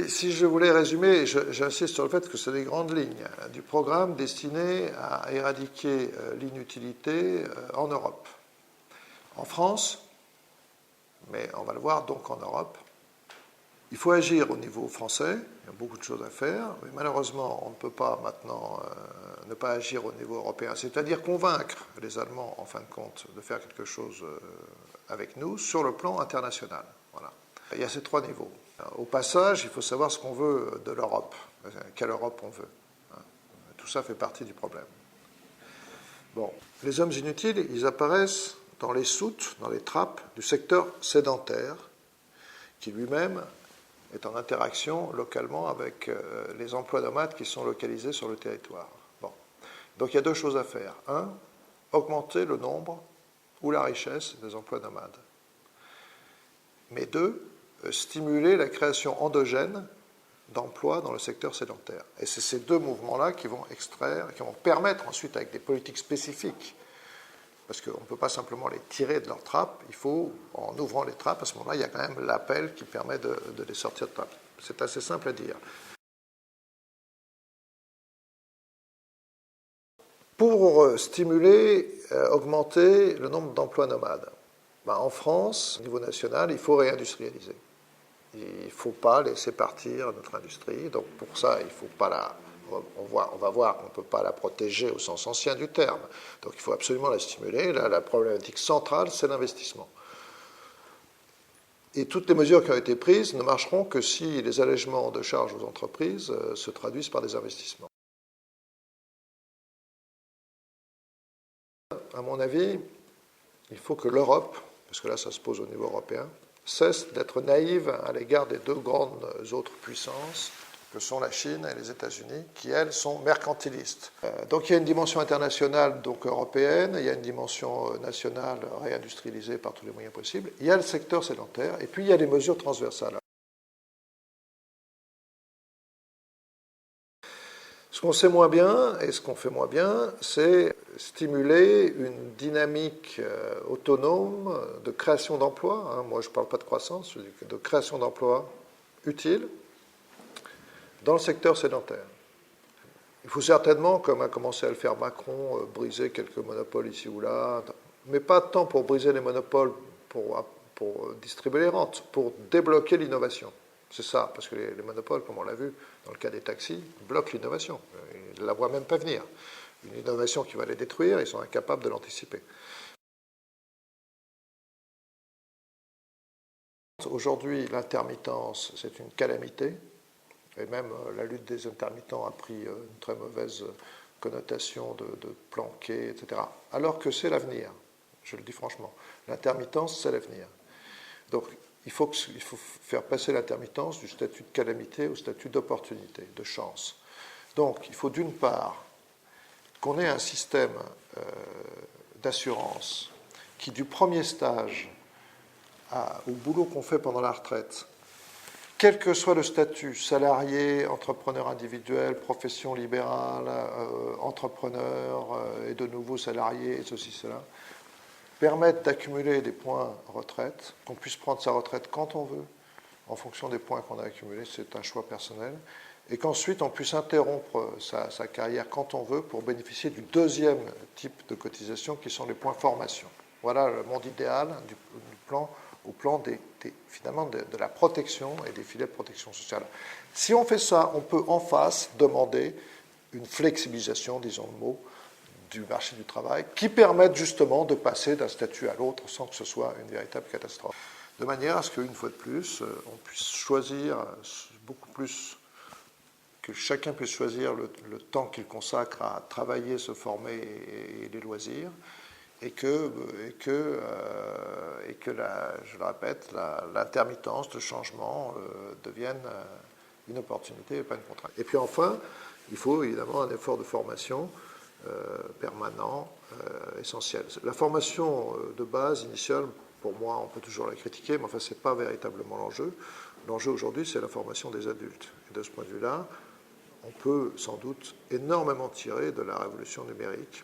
Si je voulais résumer, j'insiste sur le fait que c'est des grandes lignes du programme destiné à éradiquer l'inutilité en Europe. En France, mais on va le voir donc en Europe, il faut agir au niveau français, il y a beaucoup de choses à faire, mais malheureusement on ne peut pas maintenant ne pas agir au niveau européen, c'est-à-dire convaincre les Allemands en fin de compte de faire quelque chose avec nous sur le plan international. Voilà. Il y a ces trois niveaux. Au passage, il faut savoir ce qu'on veut de l'Europe, quelle Europe on veut. Tout ça fait partie du problème. Bon, les hommes inutiles, ils apparaissent dans les soutes, dans les trappes du secteur sédentaire, qui lui-même est en interaction localement avec les emplois nomades qui sont localisés sur le territoire. Bon. Donc il y a deux choses à faire. Un, augmenter le nombre ou la richesse des emplois nomades. Mais deux, stimuler la création endogène d'emplois dans le secteur sédentaire. Et c'est ces deux mouvements-là qui vont extraire, qui vont permettre ensuite, avec des politiques spécifiques, parce qu'on ne peut pas simplement les tirer de leurs trappes, il faut, en ouvrant les trappes, à ce moment-là, il y a quand même l'appel qui permet de les sortir de trappes. C'est assez simple à dire. Pour stimuler, augmenter le nombre d'emplois nomades, en France, au niveau national, il faut réindustrialiser. Il ne faut pas laisser partir notre industrie. Donc pour ça, il ne faut pas la... On va voir qu'on ne peut pas la protéger au sens ancien du terme. Donc il faut absolument la stimuler. Là, la problématique centrale, c'est l'investissement. Et toutes les mesures qui ont été prises ne marcheront que si les allègements de charges aux entreprises se traduisent par des investissements. À mon avis, il faut que l'Europe, parce que là ça se pose au niveau européen, cesse d'être naïve à l'égard des deux grandes autres puissances que sont la Chine et les États-Unis, qui, elles, sont mercantilistes. Donc il y a une dimension internationale, donc européenne, il y a une dimension nationale réindustrialisée par tous les moyens possibles, il y a le secteur sédentaire, et puis il y a les mesures transversales. Ce qu'on sait moins bien, et ce qu'on fait moins bien, c'est stimuler une dynamique autonome de création d'emplois. Moi, je ne parle pas de croissance, je dis de création d'emplois utiles dans le secteur sédentaire. Il faut certainement, comme a commencé à le faire Macron, briser quelques monopoles ici ou là, mais pas tant pour briser les monopoles, pour distribuer les rentes, pour débloquer l'innovation. C'est ça, parce que les monopoles, comme on l'a vu dans le cas des taxis, bloquent l'innovation. Ils ne la voient même pas venir. Une innovation qui va les détruire, ils sont incapables de l'anticiper. Aujourd'hui, l'intermittence, c'est une calamité. Et même la lutte des intermittents a pris une très mauvaise connotation de planquer, etc. Alors que c'est l'avenir, je le dis franchement. L'intermittence, c'est l'avenir. Donc, il faut faire passer l'intermittence du statut de calamité au statut d'opportunité, de chance. Donc, il faut d'une part qu'on ait un système d'assurance qui, du premier stage au boulot qu'on fait pendant la retraite, quel que soit le statut, salarié, entrepreneur individuel, profession libérale, entrepreneur et de nouveau salarié, et ceci, cela, permettent d'accumuler des points retraite, qu'on puisse prendre sa retraite quand on veut, en fonction des points qu'on a accumulés, c'est un choix personnel, et qu'ensuite on puisse interrompre sa carrière quand on veut pour bénéficier du deuxième type de cotisation qui sont les points formation. Voilà le monde idéal du plan, au plan finalement de la protection et des filets de protection sociale. Si on fait ça, on peut en face demander une flexibilisation, disons le mot, du marché du travail, qui permette justement de passer d'un statut à l'autre sans que ce soit une véritable catastrophe. De manière à ce qu'une fois de plus, on puisse choisir beaucoup plus, que chacun puisse choisir le temps qu'il consacre à travailler, se former et les loisirs, et que je le répète, l'intermittence, le changement devienne une opportunité et pas une contrainte. Et puis enfin, il faut évidemment un effort de formation permanent, essentiel. La formation de base initiale, pour moi, on peut toujours la critiquer, mais enfin, ce n'est pas véritablement l'enjeu. L'enjeu aujourd'hui, c'est la formation des adultes. Et de ce point de vue-là, on peut sans doute énormément tirer de la révolution numérique.